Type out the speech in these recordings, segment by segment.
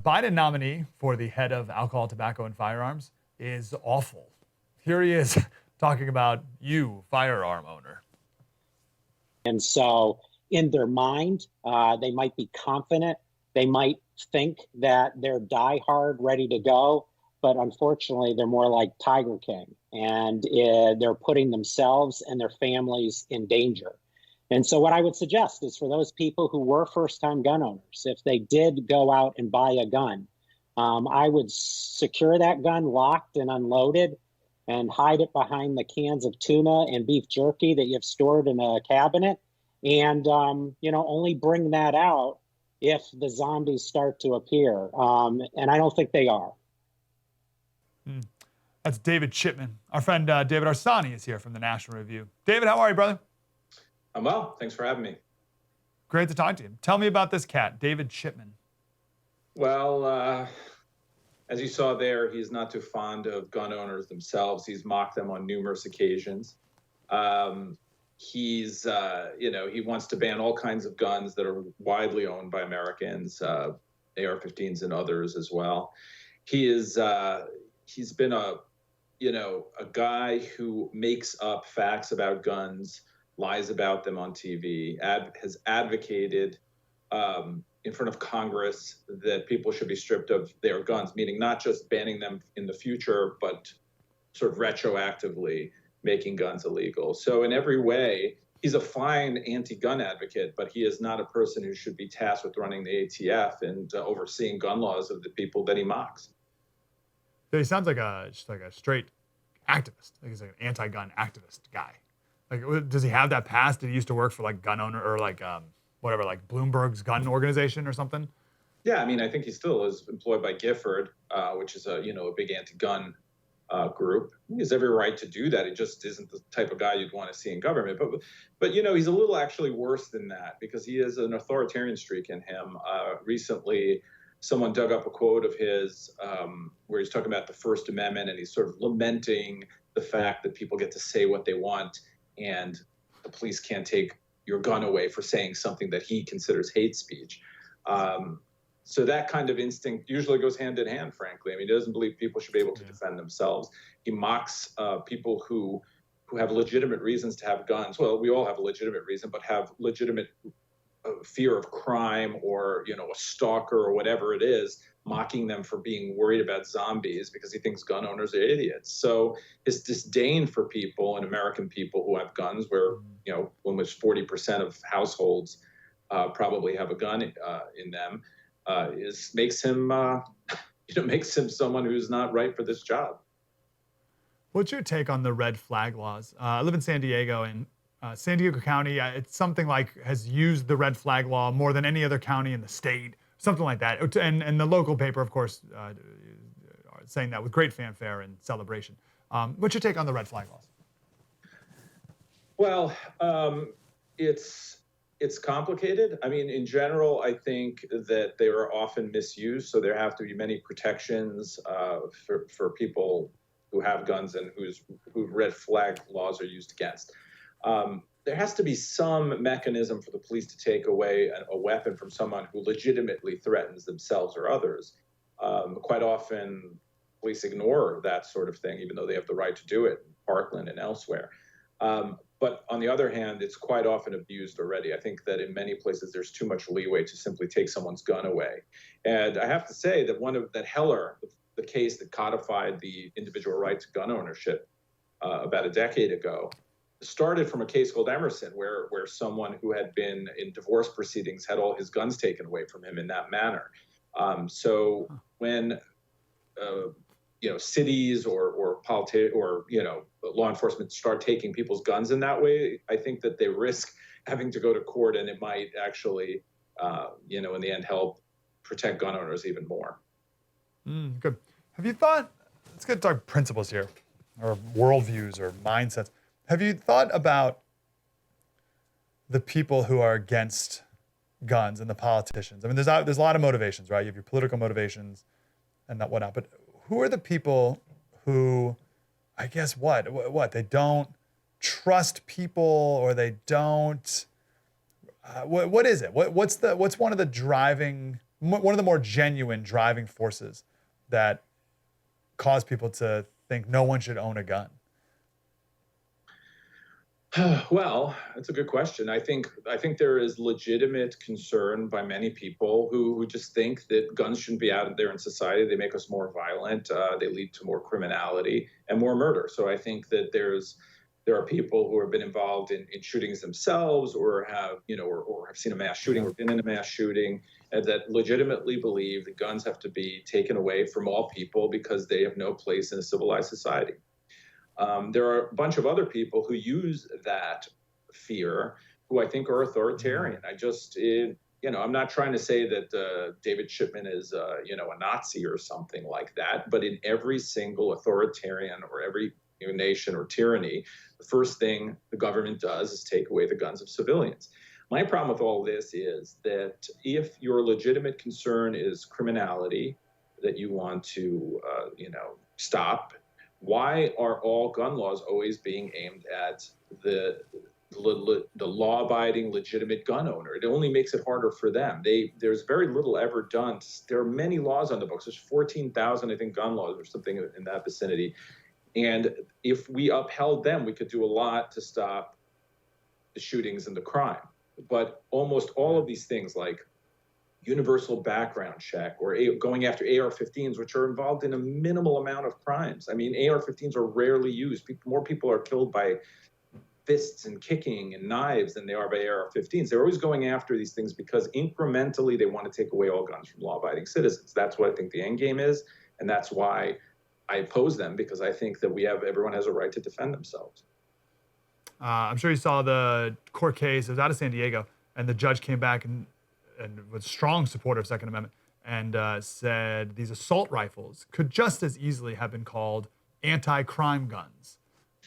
Biden nominee for the head of alcohol, tobacco, and firearms is awful. Here he is talking about you, firearm owner. And so in their mind, they might be confident. They might think that they're diehard, ready to go. But unfortunately, they're more like Tiger King. And they're putting themselves and their families in danger. And so what I would suggest is for those people who were first-time gun owners, if they did go out and buy a gun, I would secure that gun locked and unloaded and hide it behind the cans of tuna and beef jerky that you've stored in a cabinet. And, only bring that out if the zombies start to appear. And I don't think they are. That's David Chipman. Our friend David Harsanyi is here from the National Review. David, how are you, brother? I'm well. Thanks for having me. Great to talk to you. Tell me about this cat, David Chipman. Well, as you saw there, he's not too fond of gun owners themselves. He's mocked them on numerous occasions. He wants to ban all kinds of guns that are widely owned by Americans, AR-15s and others as well. He's been a guy who makes up facts about guns, lies about them on TV, has advocated in front of Congress that people should be stripped of their guns, meaning not just banning them in the future, but sort of retroactively making guns illegal. So in every way, he's a fine anti-gun advocate, but he is not a person who should be tasked with running the ATF and overseeing gun laws of the people that he mocks. So he sounds like a straight activist. Like he's like an anti-gun activist guy. Like, does he have that past? Did he used to work for like gun owner or like Bloomberg's gun organization or something? Yeah, I mean, I think he still is employed by Gifford, which is a big anti-gun group. He has every right to do that. He just isn't the type of guy you'd want to see in government. But he's a little actually worse than that because he has an authoritarian streak in him. Recently, someone dug up a quote of his where he's talking about the First Amendment, and he's sort of lamenting the fact that people get to say what they want and the police can't take your gun away for saying something that he considers hate speech. So that kind of instinct usually goes hand in hand, frankly. I mean, he doesn't believe people should be able to defend themselves. He mocks people who have legitimate reasons to have guns. Well, we all have a legitimate reason, but have legitimate fear of crime or, a stalker or whatever it is, mocking them for being worried about zombies because he thinks gun owners are idiots. So his disdain for people and American people who have guns, where, almost 40% of households probably have a gun in them, makes him someone who's not right for this job. What's your take on the red flag laws? I live in San Diego, and San Diego County, it's something like has used the red flag law more than any other county in the state, something like that. And the local paper, of course, saying that with great fanfare and celebration. What's your take on the red flag laws? Well, it's complicated. I mean, in general, I think that they are often misused. So there have to be many protections for people who have guns and who red flag laws are used against. There has to be some mechanism for the police to take away a weapon from someone who legitimately threatens themselves or others. Quite often, police ignore that sort of thing, even though they have the right to do it in Parkland and elsewhere. But on the other hand, it's quite often abused already. I think that in many places, there's too much leeway to simply take someone's gun away. And I have to say that Heller, the case that codified the individual right to gun ownership about a decade ago, started from a case called Emerson, where someone who had been in divorce proceedings had all his guns taken away from him in that manner. So when cities or law enforcement start taking people's guns in that way, I think that they risk having to go to court, and it might actually, in the end, help protect gun owners even more. Good. Have you thought? Let's get to our principles here, or worldviews, or mindsets. Have you thought about the people who are against guns and the politicians? I mean, there's a lot of motivations, right? You have your political motivations and whatnot, but who are the people who, I guess, what they don't trust people, or they don't? What is it? What's one of the driving one of the more genuine driving forces that cause people to think no one should own a gun? Well, that's a good question. I think there is legitimate concern by many people who just think that guns shouldn't be out there in society. They make us more violent. They lead to more criminality and more murder. So I think that there are people who have been involved in shootings themselves, or have seen a mass shooting or been in a mass shooting, that legitimately believe that guns have to be taken away from all people because they have no place in a civilized society. There are a bunch of other people who use that fear, who I think are authoritarian. I'm not trying to say that David Chipman is, a Nazi or something like that, but in every single authoritarian or every nation or tyranny, the first thing the government does is take away the guns of civilians. My problem with all this is that if your legitimate concern is criminality that you want to, stop, why are all gun laws always being aimed at the law-abiding, legitimate gun owner? It only makes it harder for them. There's very little ever done. There are many laws on the books. There's 14,000, I think, gun laws or something in that vicinity. And if we upheld them, we could do a lot to stop the shootings and the crime. But almost all of these things, like universal background check or going after AR-15s, which are involved in a minimal amount of crimes. I mean, AR-15s are rarely used. More people are killed by fists and kicking and knives than they are by AR-15s. They're always going after these things because incrementally they want to take away all guns from law-abiding citizens. That's what I think the end game is, and that's why I oppose them, because I think that everyone has a right to defend themselves. I'm sure you saw the court case. It was out of San Diego, and the judge came back and was strong supporter of Second Amendment and said these assault rifles could just as easily have been called anti-crime guns.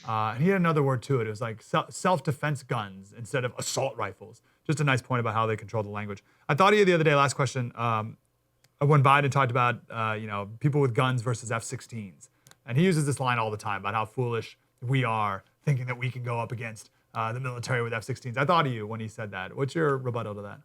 And he had another word to it. It was like self-defense guns instead of assault rifles. Just a nice point about how they control the language. I thought of you the other day, last question, when Biden talked about, people with guns versus F-16s. And he uses this line all the time about how foolish we are thinking that we can go up against the military with F-16s. I thought of you when he said that. What's your rebuttal to that?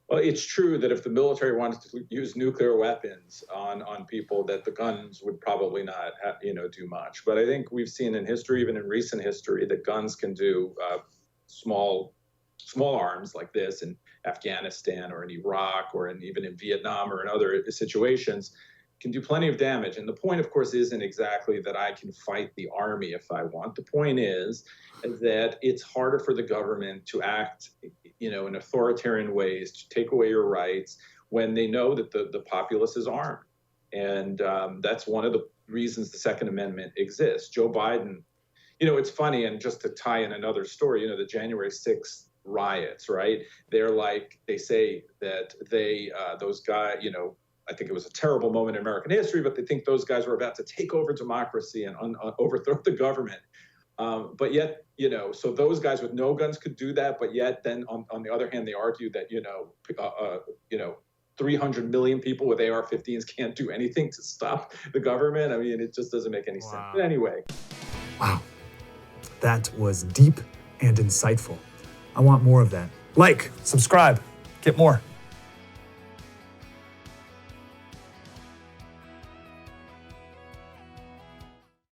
Well, it's true that if the military wanted to use nuclear weapons on people, that the guns would probably not do much. But I think we've seen in history, even in recent history, that guns can do small arms like this in Afghanistan or in Iraq or even in Vietnam or in other situations, can do plenty of damage. And the point, of course, isn't exactly that I can fight the army if I want. The point is that it's harder for the government to act, in authoritarian ways, to take away your rights when they know that the populace is armed. And that's one of the reasons the Second Amendment exists. Joe Biden, it's funny, and just to tie in another story, the January 6th riots, right? They say that those guys, I think it was a terrible moment in American history, but they think those guys were about to take over democracy and overthrow the government. But yet, so those guys with no guns could do that. But yet then on the other hand, they argue that, 300 million people with AR-15s can't do anything to stop the government. I mean, it just doesn't make any sense. But anyway. Wow. That was deep and insightful. I want more of that. Like, subscribe, get more.